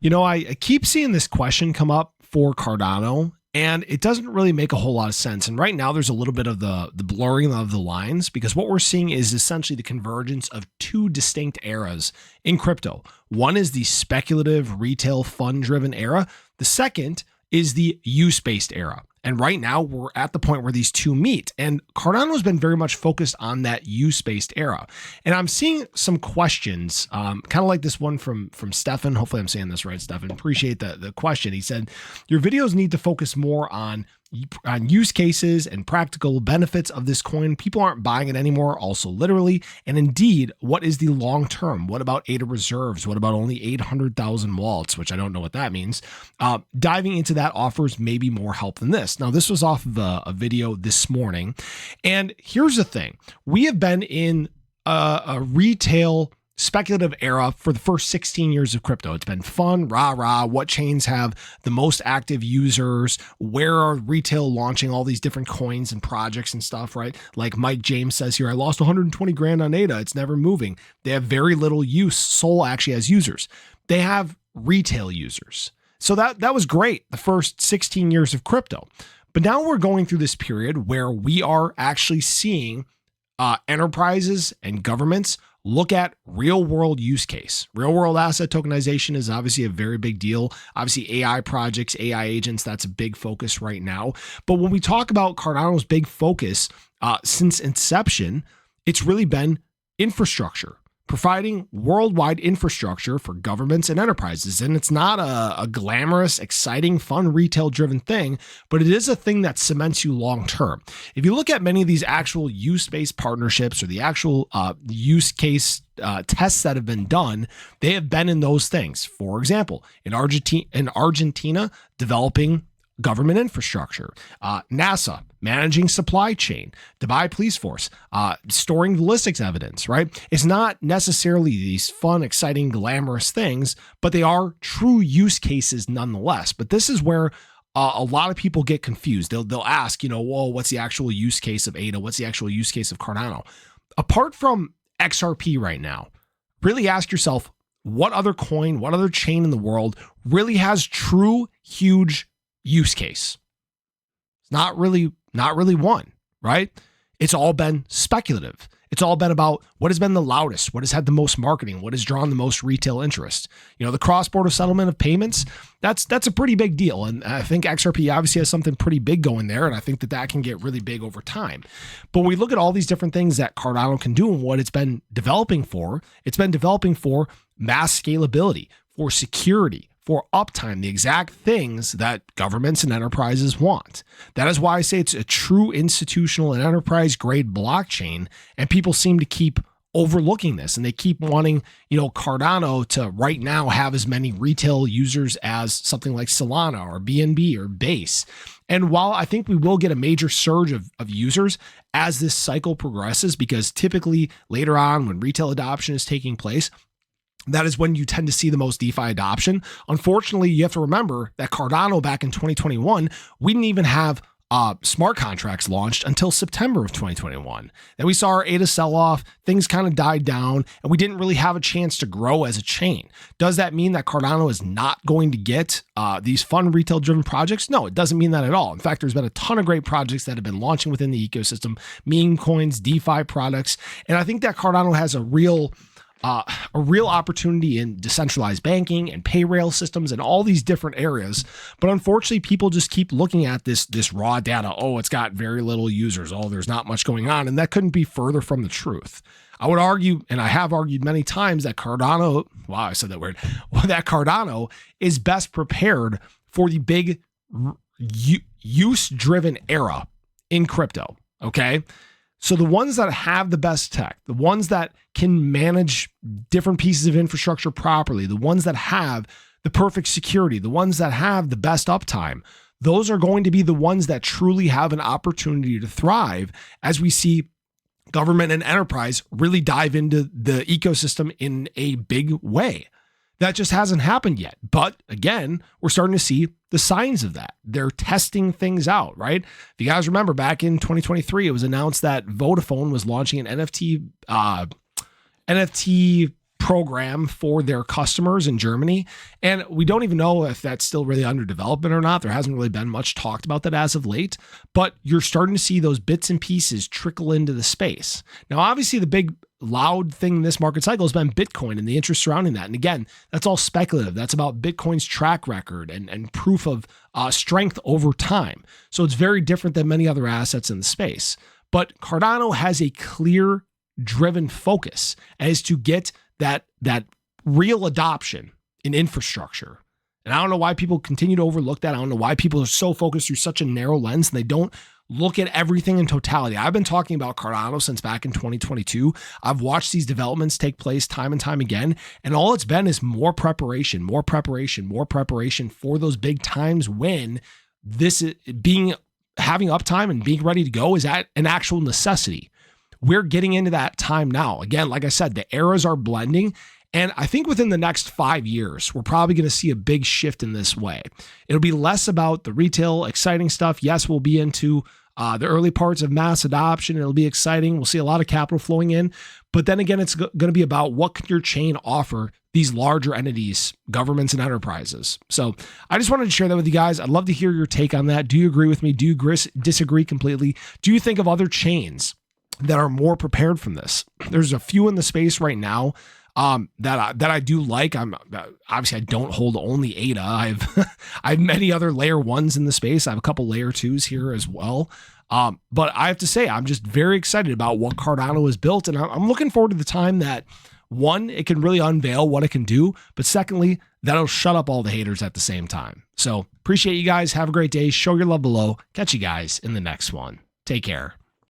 I keep seeing this question come up for Cardano, and it doesn't really make a whole lot of sense. And right now there's a little bit of the blurring of the lines, because what we're seeing is essentially the convergence of two distinct eras in crypto. One is the speculative retail fund driven era. The second is the use-based era. And right now we're at the point where these two meet, and Cardano has been very much focused on that use-based era. And I'm seeing some questions, kind of like this one from Stefan. Hopefully I'm saying this right, Stefan. Appreciate the question. He said, your videos need to focus more on use cases and practical benefits of this coin. People aren't buying it anymore, also literally. And indeed, what is the long term? What about ADA reserves? What about only 800,000 wallets, which I don't know what that means? Diving into that offers maybe more help than this. Now, this was off of a video this morning. And here's the thing. We have been in a retail speculative era for the first 16 years of crypto. It's been fun, rah, what chains have the most active users, where are retail launching all these different coins and projects and stuff, right? Like Mike James says here, I lost 120 grand on ADA. It's never moving. They have very little use. Sol actually has users. They have retail users. So that was great, the first 16 years of crypto. But now we're going through this period where we are actually seeing enterprises and governments look at real world use case. Real world asset tokenization is obviously a very big deal. Obviously AI projects, AI agents, that's a big focus right now. But when we talk about Cardano's big focus since inception, it's really been infrastructure, providing worldwide infrastructure for governments and enterprises. And it's not a glamorous, exciting, fun, retail-driven thing, but it is a thing that cements you long-term. If you look at many of these actual use-based partnerships or the actual use case tests that have been done, they have been in those things. For example, in Argentina, developing government infrastructure, NASA managing supply chain, Dubai police force, storing ballistics evidence, right? It's not necessarily these fun, exciting, glamorous things, but they are true use cases nonetheless. But this is where a lot of people get confused. They'll ask, whoa, what's the actual use case of ADA? What's the actual use case of Cardano? Apart from XRP right now, really ask yourself, what other coin, what other chain in the world really has true, huge use case? It's not really one, right? It's all been speculative. It's all been about what has been the loudest, what has had the most marketing, what has drawn the most retail interest. The cross-border settlement of payments, that's a pretty big deal. And I think XRP obviously has something pretty big going there. And I think that can get really big over time. But when we look at all these different things that Cardano can do and what it's been developing for mass scalability, for security, for uptime, the exact things that governments and enterprises want. That is why I say it's a true institutional and enterprise grade blockchain, and people seem to keep overlooking this, and they keep wanting, Cardano to right now have as many retail users as something like Solana or BNB or Base. And while I think we will get a major surge of users as this cycle progresses, because typically later on when retail adoption is taking place, that is when you tend to see the most DeFi adoption. Unfortunately, you have to remember that Cardano back in 2021, we didn't even have smart contracts launched until September of 2021. Then we saw our ADA sell-off, things kind of died down, and we didn't really have a chance to grow as a chain. Does that mean that Cardano is not going to get these fun retail-driven projects? No, it doesn't mean that at all. In fact, there's been a ton of great projects that have been launching within the ecosystem, meme coins, DeFi products, and I think that Cardano has a real opportunity in decentralized banking and pay rail systems and all these different areas. But unfortunately, people just keep looking at this raw data. Oh, it's got very little users. Oh, there's not much going on. And that couldn't be further from the truth. I would argue, and I have argued many times, that Cardano, wow, I said that word, that Cardano is best prepared for the big use-driven era in crypto, okay? So the ones that have the best tech, the ones that can manage different pieces of infrastructure properly, the ones that have the perfect security, the ones that have the best uptime, those are going to be the ones that truly have an opportunity to thrive as we see government and enterprise really dive into the ecosystem in a big way. That just hasn't happened yet. But again, we're starting to see the signs of that. They're testing things out, right? If you guys remember back in 2023, it was announced that Vodafone was launching an NFT program for their customers in Germany. And we don't even know if that's still really under development or not. There hasn't really been much talked about that as of late, but you're starting to see those bits and pieces trickle into the space. Now, obviously the big loud thing in this market cycle has been Bitcoin and the interest surrounding that. And again, that's all speculative. That's about Bitcoin's track record and proof of strength over time. So it's very different than many other assets in the space. But Cardano has a clear driven focus as to get that real adoption in infrastructure. And I don't know why people continue to overlook that. I don't know why people are so focused through such a narrow lens and they don't look at everything in totality. I've been talking about Cardano since back in 2022. I've watched these developments take place time and time again. And all it's been is more preparation for those big times when having uptime and being ready to go is at an actual necessity. We're getting into that time now. Again, like I said, the eras are blending. And I think within the next 5 years, we're probably going to see a big shift in this way. It'll be less about the retail exciting stuff. Yes, we'll be into the early parts of mass adoption. It'll be exciting. We'll see a lot of capital flowing in. But then again, it's going to be about what can your chain offer these larger entities, governments, and enterprises. So I just wanted to share that with you guys. I'd love to hear your take on that. Do you agree with me? Do you disagree completely? Do you think of other chains that are more prepared from this? There's a few in the space right now that I do like. Obviously I don't hold only ADA. I have many other layer ones in the space. I have a couple layer twos here as well. But I have to say, I'm just very excited about what Cardano has built. And I'm looking forward to the time that, one, it can really unveil what it can do. But secondly, that'll shut up all the haters at the same time. So appreciate you guys. Have a great day. Show your love below. Catch you guys in the next one. Take care.